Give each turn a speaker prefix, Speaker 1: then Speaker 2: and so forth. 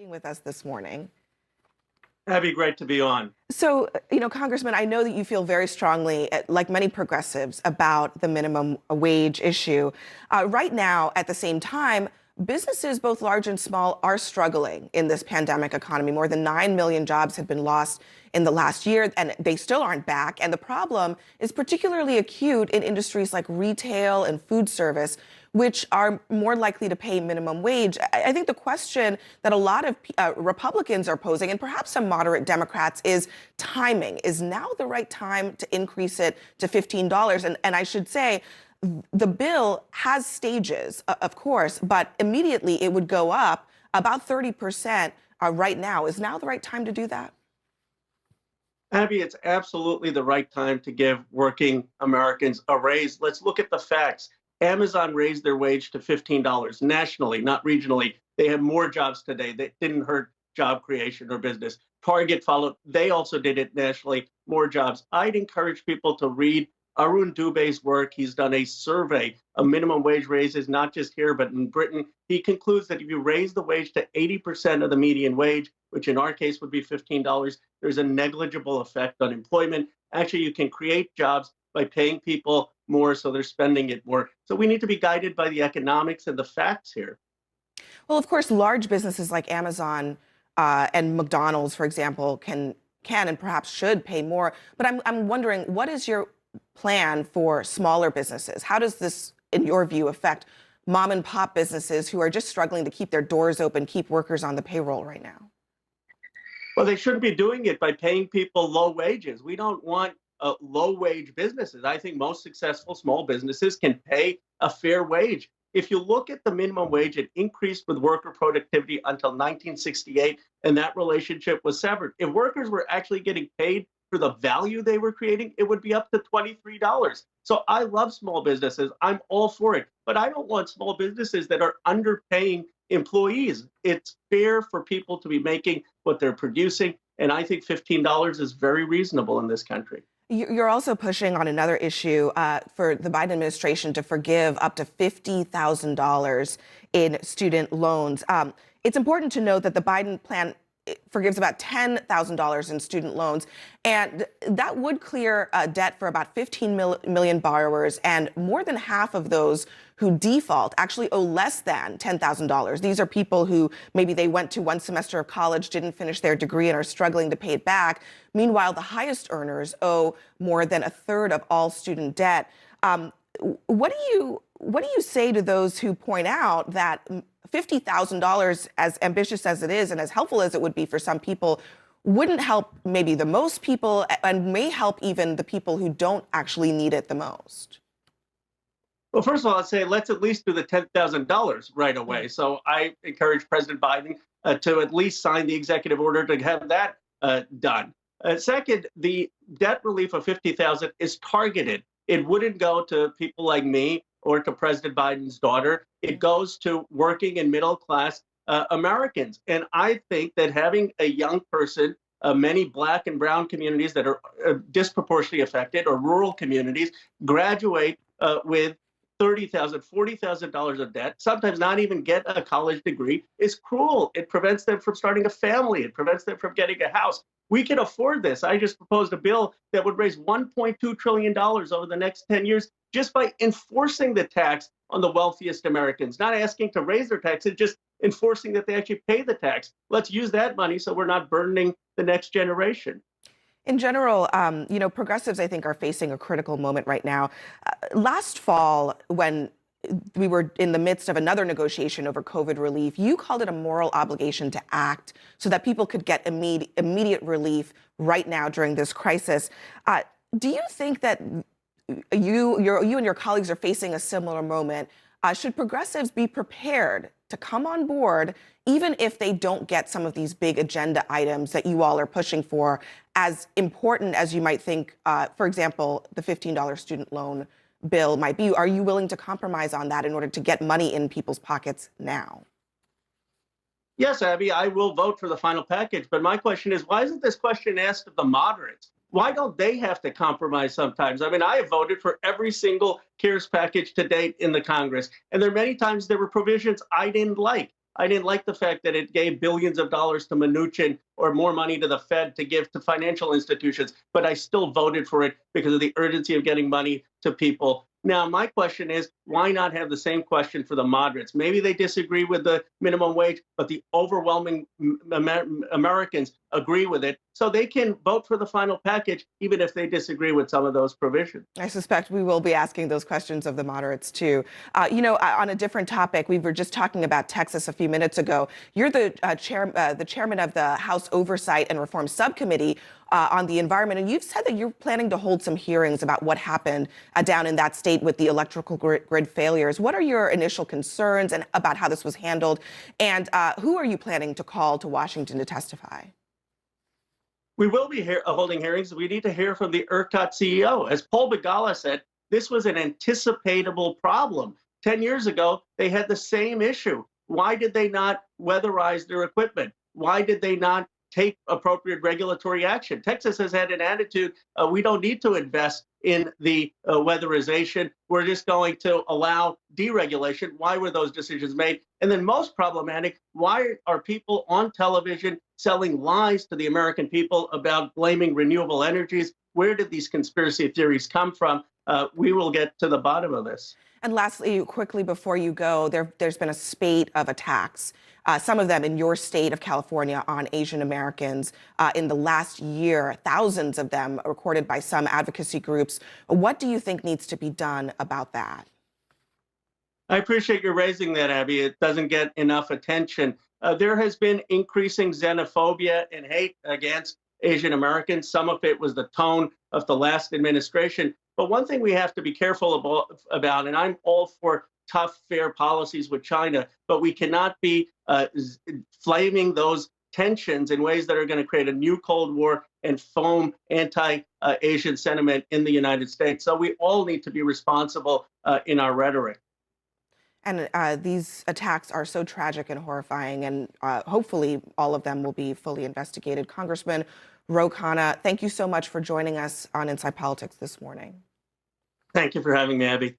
Speaker 1: being with us this morning.
Speaker 2: That'd be great to be on.
Speaker 1: So, Congressman, I know that you feel very strongly, like many progressives, about the minimum wage issue. Right now, at the same time, businesses, both large and small, are struggling in this pandemic economy. More than 9 million jobs have been lost in the last year, and they still aren't back. And the problem is particularly acute in industries like retail and food service, which are more likely to pay minimum wage. I think the question that a lot of Republicans are posing, and perhaps some moderate Democrats, is timing. Is now the right time to increase it to $15? And I should say, the bill has stages, of course, but immediately it would go up about 30% right now. Is now the right time to do that?
Speaker 2: Abby, it's absolutely the right time to give working Americans a raise. Let's look at the facts. Amazon raised their wage to $15 nationally, not regionally. They have more jobs today. That didn't hurt job creation or business. Target followed. They also did it nationally, more jobs. I'd encourage people to read Arun Dubey's work. He's done a survey of minimum wage raises, not just here, but in Britain. He concludes that if you raise the wage to 80% of the median wage, which in our case would be $15, there's a negligible effect on employment. Actually, you can create jobs by paying people more, so they're spending it more. So we need to be guided by the economics and the facts here.
Speaker 1: Well, of course, large businesses like Amazon and McDonald's, for example, can and perhaps should pay more. But I'm wondering, what is your plan for smaller businesses? How does this, in your view, affect mom and pop businesses who are just struggling to keep their doors open, keep workers on the payroll right now?
Speaker 2: Well, they shouldn't be doing it by paying people low wages. We don't want low wage businesses. I think most successful small businesses can pay a fair wage. If you look at the minimum wage, it increased with worker productivity until 1968, and that relationship was severed. If workers were actually getting paid for the value they were creating, it would be up to $23. So I love small businesses. I'm all for it. But I don't want small businesses that are underpaying employees. It's fair for people to be making what they're producing. And I think $15 is very reasonable in this country.
Speaker 1: You're also pushing on another issue for the Biden administration to forgive up to $50,000 in student loans. It's important to note that the Biden plan forgives about $10,000 in student loans, and that would clear debt for about 15 million borrowers, and more than half of those who default actually owe less than $10,000. These are people who maybe they went to one semester of college, didn't finish their degree, and are struggling to pay it back. Meanwhile, the highest earners owe more than a third of all student debt. What do you say to those who point out that $50,000, as ambitious as it is and as helpful as it would be for some people, wouldn't help maybe the most people and may help even the people who don't actually need it the most?
Speaker 2: Well, first of all, I'd say let's at least do the $10,000 right away. So I encourage President Biden to at least sign the executive order to have that done. Second, the debt relief of $50,000 is targeted. It wouldn't go to people like me or to President Biden's daughter. It goes to working and middle class Americans. And I think that having a young person, many Black and brown communities that are disproportionately affected, or rural communities, graduate with $30,000, $40,000 of debt, sometimes not even get a college degree, is cruel. It prevents them from starting a family. It prevents them from getting a house. We can afford this. I just proposed a bill that would raise $1.2 trillion over the next 10 years just by enforcing the tax on the wealthiest Americans, not asking to raise their taxes, just enforcing that they actually pay the tax. Let's use that money so we're not burdening the next generation.
Speaker 1: In general, progressives, I think, are facing a critical moment right now. Last fall, when we were in the midst of another negotiation over COVID relief, you called it a moral obligation to act so that people could get immediate relief right now during this crisis. Do you think that you and your colleagues are facing a similar moment? Should progressives be prepared to come on board, even if they don't get some of these big agenda items that you all are pushing for, as important as you might think, for example, the $15 student loan bill might be? Are you willing to compromise on that in order to get money in people's pockets now?
Speaker 2: Yes, Abby, I will vote for the final package. But my question is, why isn't this question asked of the moderates? Why don't they have to compromise sometimes? I mean, I have voted for every single CARES package to date in the Congress, and there are many times there were provisions I didn't like. I didn't like the fact that it gave billions of dollars to Mnuchin or more money to the Fed to give to financial institutions, but I still voted for it because of the urgency of getting money to people. Now, my question is, why not have the same question for the moderates? Maybe they disagree with the minimum wage, but the overwhelming Americans agree with it. So they can vote for the final package, even if they disagree with some of those provisions.
Speaker 1: I suspect we will be asking those questions of the moderates, too. On a different topic, we were just talking about Texas a few minutes ago. You're the chairman of the House Oversight and Reform Subcommittee on the environment, and you've said that you're planning to hold some hearings about what happened down in that state with the electrical grid failures. What are your initial concerns and about how this was handled, and who are you planning to call to Washington to testify?
Speaker 2: We will be holding hearings. We need to hear from the ERCOT CEO. As Paul Begala said, this was an anticipatable problem. 10 years ago, they had the same issue. Why did they not weatherize their equipment? Why did they not take appropriate regulatory action? Texas has had an attitude, we don't need to invest in the weatherization. We're just going to allow deregulation. Why were those decisions made? And then most problematic, why are people on television selling lies to the American people about blaming renewable energies? Where did these conspiracy theories come from? We will get to the bottom of this.
Speaker 1: And lastly, quickly before you go, there's been a spate of attacks, some of them in your state of California, on Asian Americans in the last year, thousands of them recorded by some advocacy groups. What do you think needs to be done about that?
Speaker 2: I appreciate you raising that, Abby. It doesn't get enough attention. There has been increasing xenophobia and hate against Asian Americans. Some of it was the tone of the last administration. But one thing we have to be careful about, and I'm all for tough, fair policies with China, but we cannot be flaming those tensions in ways that are going to create a new Cold War and foam anti-Asian sentiment in the United States. So we all need to be responsible in our rhetoric.
Speaker 1: And these attacks are so tragic and horrifying, and hopefully all of them will be fully investigated. Congressman Khanna, thank you so much for joining us on Inside Politics this morning.
Speaker 2: Thank you for having me, Abby.